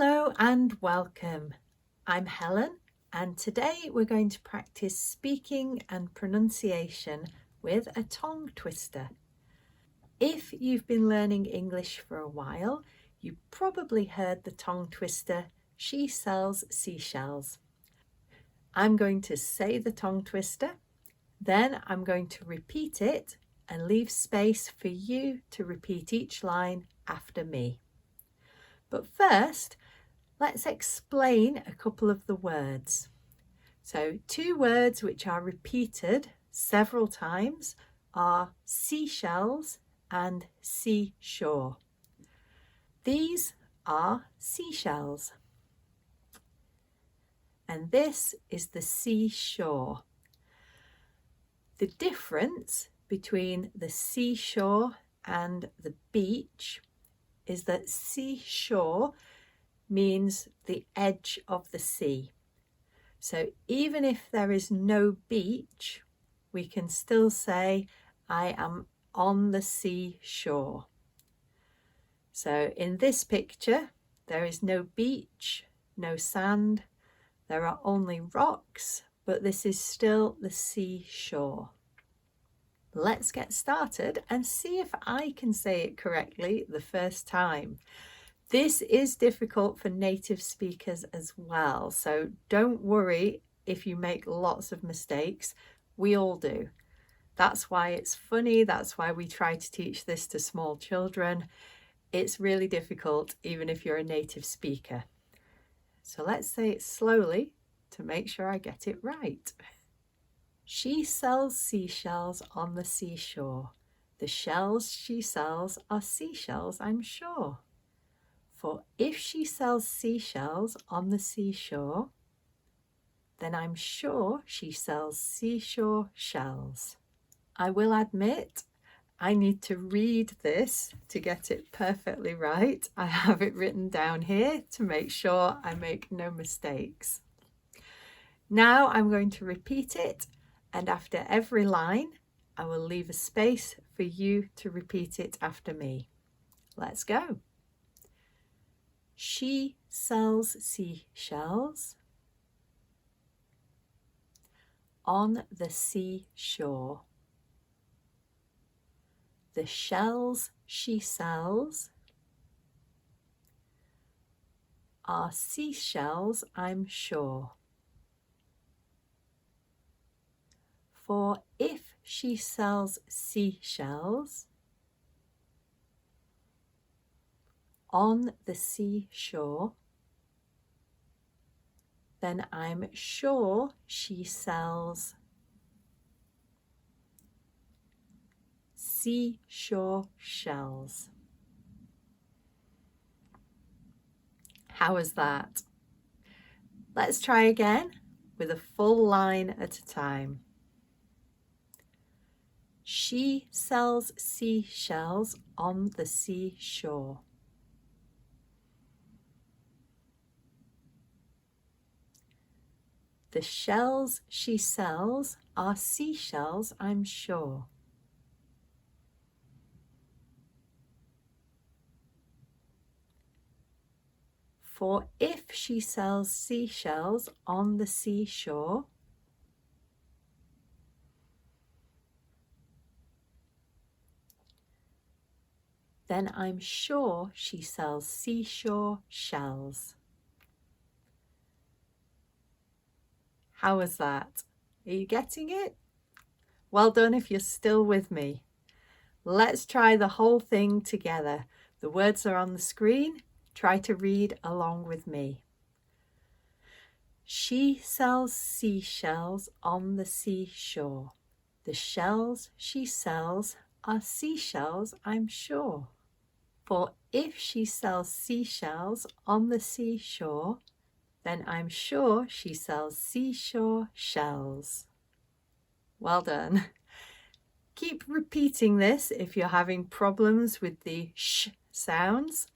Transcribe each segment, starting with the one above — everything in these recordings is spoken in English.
Hello and welcome. I'm Helen, and today we're going to practice speaking and pronunciation with a tongue twister. If you've been learning English for a while, you probably heard the tongue twister, "She sells seashells." I'm going to say the tongue twister, then I'm going to repeat it and leave space for you to repeat each line after me. But first, let's explain a couple of the words. So, two words which are repeated several times are seashells and seashore. These are seashells. And this is the seashore. The difference between the seashore and the beach is that seashore means the edge of the sea. So even if there is no beach, we can still say, I am on the seashore. So in this picture, there is no beach, no sand, there are only rocks, but this is still the seashore. Let's get started and see if I can say it correctly the first time. This is difficult for native speakers as well, so don't worry if you make lots of mistakes. We all do. That's why it's funny, that's why we try to teach this to small children. It's really difficult even if you're a native speaker. So let's say it slowly to make sure I get it right. She sells seashells on the seashore. The shells she sells are seashells, I'm sure. For if she sells seashells on the seashore, then I'm sure she sells seashore shells. I will admit, I need to read this to get it perfectly right. I have it written down here to make sure I make no mistakes. Now I'm going to repeat it, and after every line, I will leave a space for you to repeat it after me. Let's go. She sells seashells on the seashore. The shells she sells are seashells, I'm sure. For if she sells seashells on the seashore, then I'm sure she sells seashore shells. How was that? Let's try again with a full line at a time. She sells seashells on the seashore. The shells she sells are seashells, I'm sure. For if she sells seashells on the seashore, then I'm sure she sells seashore shells. How was that? Are you getting it? Well done if you're still with me. Let's try the whole thing together. The words are on the screen. Try to read along with me. She sells seashells on the seashore. The shells she sells are seashells, I'm sure. For if she sells seashells on the seashore, then I'm sure she sells seashore shells. Well done. Keep repeating this if you're having problems with the sh sounds.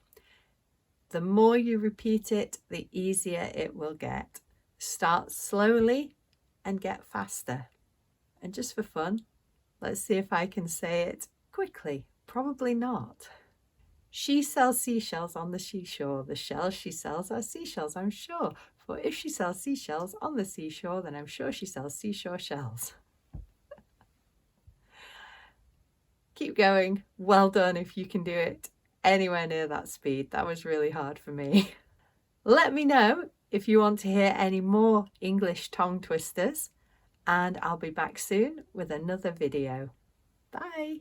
The more you repeat it, the easier it will get. Start slowly and get faster. And just for fun, let's see if I can say it quickly. Probably not. She sells seashells on the seashore. The shells she sells are seashells, I'm sure. For if she sells seashells on the seashore, then I'm sure she sells seashore shells. Keep going. Well done if you can do it anywhere near that speed. That was really hard for me. Let me know if you want to hear any more English tongue twisters, and I'll be back soon with another video. Bye.